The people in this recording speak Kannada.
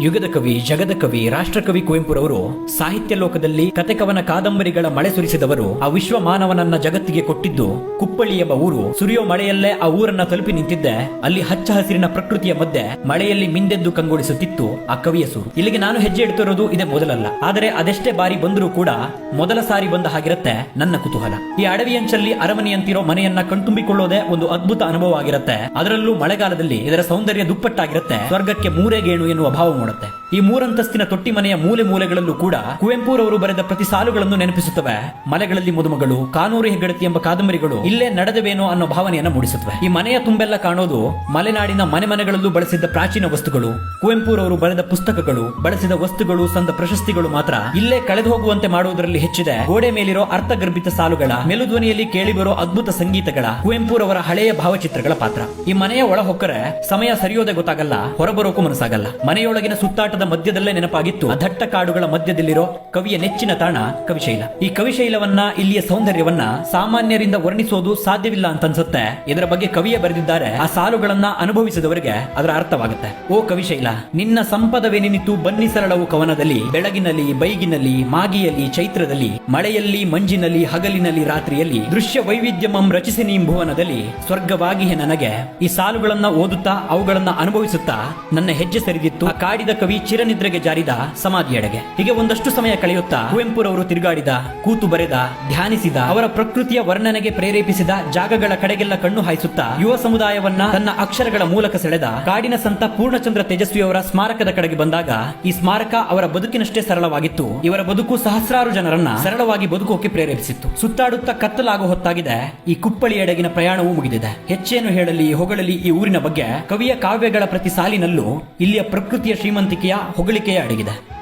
ಯುಗದ ಕವಿ, ಜಗದ ಕವಿ, ರಾಷ್ಟ್ರಕವಿ ಕುವೆಂಪುರವರು ಸಾಹಿತ್ಯ ಲೋಕದಲ್ಲಿ ಕತೆ ಕವನ ಕಾದಂಬರಿಗಳ ಮಳೆ ಸುರಿಸಿದವರು. ಆ ವಿಶ್ವ ಮಾನವನನ್ನ ಜಗತ್ತಿಗೆ ಕೊಟ್ಟಿದ್ದು ಕುಪ್ಪಳ್ಳಿ ಎಂಬ ಊರು. ಸುರಿಯೋ ಮಳೆಯಲ್ಲೇ ಆ ಊರನ್ನ ತಲುಪಿ ನಿಂತಿದ್ದೆ. ಅಲ್ಲಿ ಹಚ್ಚ ಹಸಿರಿನ ಪ್ರಕೃತಿಯ ಮಧ್ಯೆ ಮಳೆಯಲ್ಲಿ ಮಿಂದೆದ್ದು ಕಂಗೊಳಿಸುತ್ತಿತ್ತು ಆ ಕವಿಯ ಸೂರು. ಇಲ್ಲಿಗೆ ನಾನು ಹೆಜ್ಜೆ ಇಡ್ತಿರೋದು ಇದೇ ಮೊದಲಲ್ಲ. ಆದರೆ ಅದೆಷ್ಟೇ ಬಾರಿ ಬಂದರೂ ಕೂಡ ಮೊದಲ ಸಾರಿ ಬಂದ ಹಾಗಿರುತ್ತೆ ನನ್ನ ಕುತೂಹಲ. ಈ ಅಡವಿಯಂಚಲ್ಲಿ ಅರಮನೆಯಂತಿರೋ ಮನೆಯನ್ನ ಕಣ್ತುಂಬಿಕೊಳ್ಳೋದೇ ಒಂದು ಅದ್ಭುತ ಅನುಭವ ಆಗಿರುತ್ತೆ. ಅದರಲ್ಲೂ ಮಳೆಗಾಲದಲ್ಲಿ ಇದರ ಸೌಂದರ್ಯ ದುಪ್ಪಟ್ಟಾಗಿರುತ್ತೆ. ಸ್ವರ್ಗಕ್ಕೆ ಮೂರೇ ಗೇಣು ಎನ್ನುವ ಭಾವ ಮೂಡುತ್ತೆ. ಈ ಮೂರಂತಸ್ತಿನ ತೊಟ್ಟಿ ಮನೆಯ ಮೂಲೆ ಮೂಲೆಗಳಲ್ಲೂ ಕೂಡ ಕುವೆಂಪುರವರು ಬರೆದ ಪ್ರತಿ ಸಾಲುಗಳನ್ನು ನೆನಪಿಸುತ್ತವೆ. ಮಲೆಗಳಲ್ಲಿ ಮದುಮಗಳು, ಕಾನೂರು ಹೆಗ್ಗಡತಿ ಎಂಬ ಕಾದಂಬರಿಗಳು ಇಲ್ಲೇ ನಡೆದವೇನೋ ಅನ್ನೋ ಭಾವನೆಯನ್ನು ಮೂಡಿಸುತ್ತವೆ. ಈ ಮನೆಯ ತುಂಬೆಲ್ಲ ಕಾಣೋದು ಮಲೆನಾಡಿನ ಮನೆ ಮನೆಗಳಲ್ಲೂ ಬಳಸಿದ್ದ ಪ್ರಾಚೀನ ವಸ್ತುಗಳು, ಕುವೆಂಪುರವರು ಬರೆದ ಪುಸ್ತಕಗಳು, ಬಳಸಿದ ವಸ್ತುಗಳು, ಸಂದ ಪ್ರಶಸ್ತಿಗಳು ಮಾತ್ರ ಇಲ್ಲೇ ಕಳೆದು ಹೋಗುವಂತೆ ಮಾಡುವುದರಲ್ಲಿ ಹೆಚ್ಚಿದೆ. ಗೋಡೆ ಮೇಲಿರೋ ಅರ್ಥಗರ್ಭಿತ ಸಾಲುಗಳ, ಮೆಲುಧ್ವನಿಯಲ್ಲಿ ಕೇಳಿಬರೋ ಅದ್ಭುತ ಸಂಗೀತಗಳ, ಕುವೆಂಪುರವರ ಹಳೆಯ ಭಾವಚಿತ್ರಗಳ ಪಾತ್ರ. ಈ ಮನೆಯ ಒಳ ಹೊಕ್ಕರೆ ಸಮಯ ಸರಿಯೋದೇ ಗೊತ್ತಾಗಲ್ಲ, ಹೊರಬರೋಕು ಮನಸ್ಸಾಗಲ್ಲ. ಮನೆಯೊಳಗಿನ ಸುತ್ತಾಟದ ಮಧ್ಯದಲ್ಲೇ ನೆನಪಾಗಿತ್ತು ಆ ದಟ್ಟ ಕಾಡುಗಳ ಮಧ್ಯದಲ್ಲಿರೋ ಕವಿಯ ನೆಚ್ಚಿನ ತಾಣ ಕವಿಶೈಲ. ಈ ಕವಿಶೈಲವನ್ನ, ಇಲ್ಲಿಯ ಸೌಂದರ್ಯವನ್ನ ಸಾಮಾನ್ಯರಿಂದ ವರ್ಣಿಸೋದು ಸಾಧ್ಯವಿಲ್ಲ ಅಂತ ಅನ್ಸುತ್ತೆ. ಇದರ ಬಗ್ಗೆ ಕವಿಯೇ ಬರೆದಿದ್ದಾರೆ. ಆ ಸಾಲುಗಳನ್ನ ಅನುಭವಿಸಿದವರಿಗೆ ಅದರ ಅರ್ಥವಾಗುತ್ತೆ. ಓ ಕವಿಶೈಲ, ನಿನ್ನ ಸಂಪದವೇನಿನಿತು ಬನ್ನಿ ಸರಳವು ಕವನದಲ್ಲಿ, ಬೆಳಗಿನಲ್ಲಿ, ಬೈಗಿನಲ್ಲಿ, ಮಾಗಿಯಲ್ಲಿ, ಚೈತ್ರದಲ್ಲಿ, ಮಳೆಯಲ್ಲಿ, ಮಂಜಿನಲ್ಲಿ, ಹಗಲಿನಲ್ಲಿ, ರಾತ್ರಿಯಲ್ಲಿ ದೃಶ್ಯ ವೈವಿಧ್ಯಮಂ ರಚಿಸಿ ಭುವನದಲ್ಲಿ ಸ್ವರ್ಗವಾಗಿ ನನಗೆ. ಈ ಸಾಲುಗಳನ್ನ ಓದುತ್ತಾ, ಅವುಗಳನ್ನ ಅನುಭವಿಸುತ್ತಾ ನನ್ನ ಹೆಜ್ಜೆ ಸರಿದಿತ್ತು ಆ ಕಾಡಿದ ಕವಿ ಚಿರನಿದ್ರೆಗೆ ಜಾರಿದ ಸಮಾಧಿಯೆಡೆಗೆ. ಹೀಗೆ ಒಂದಷ್ಟು ಸಮಯ ಕಳೆಯುತ್ತಾ ಕುವೆಂಪುರವರು ತಿರುಗಾಡಿದ, ಕೂತು ಬರೆದ, ಧ್ಯಾನಿಸಿದ, ಅವರ ಪ್ರಕೃತಿಯ ವರ್ಣನೆಗೆ ಪ್ರೇರೇಪಿಸಿದ ಜಾಗಗಳ ಕಡೆಗೆಲ್ಲ ಕಣ್ಣು ಹಾಯಿಸುತ್ತಾ ಯುವ ಸಮುದಾಯವನ್ನ ತನ್ನ ಅಕ್ಷರಗಳ ಮೂಲಕ ಸೆಳೆದ ಕಾಡಿನ ಸಂತ ಪೂರ್ಣಚಂದ್ರ ತೇಜಸ್ವಿಯವರ ಸ್ಮಾರಕದ ಕಡೆಗೆ ಬಂದಾಗ ಈ ಸ್ಮಾರಕ ಅವರ ಬದುಕಿನಷ್ಟೇ ಸರಳವಾಗಿತ್ತು. ಇವರ ಬದುಕು ಸಹಸ್ರಾರು ಜನರನ್ನ ಸರಳವಾಗಿ ಬದುಕೋಕೆ ಪ್ರೇರೇಪಿಸಿತ್ತು. ಸುತ್ತಾಡುತ್ತಾ ಕತ್ತಲಾಗೋ ಹೊತ್ತಾಗಿದೆ. ಈ ಕುಪ್ಪಳಿಯೆಡೆಗಿನ ಪ್ರಯಾಣವೂ ಮುಗಿದಿದೆ. ಹೆಚ್ಚೇನು ಹೇಳಲಿ, ಹೊಗಳಲಿ ಈ ಊರಿನ ಬಗ್ಗೆ. ಕವಿಯ ಕಾವ್ಯಗಳ ಪ್ರತಿ ಸಾಲಿನಲ್ಲೂ ಇಲ್ಲಿಯ ಪ್ರಕೃತಿಯ ಶ್ರೀಮಂತಿಕೆಯ ಹೊಗಳಿಕೆಯ ಅಡಗಿದೆ.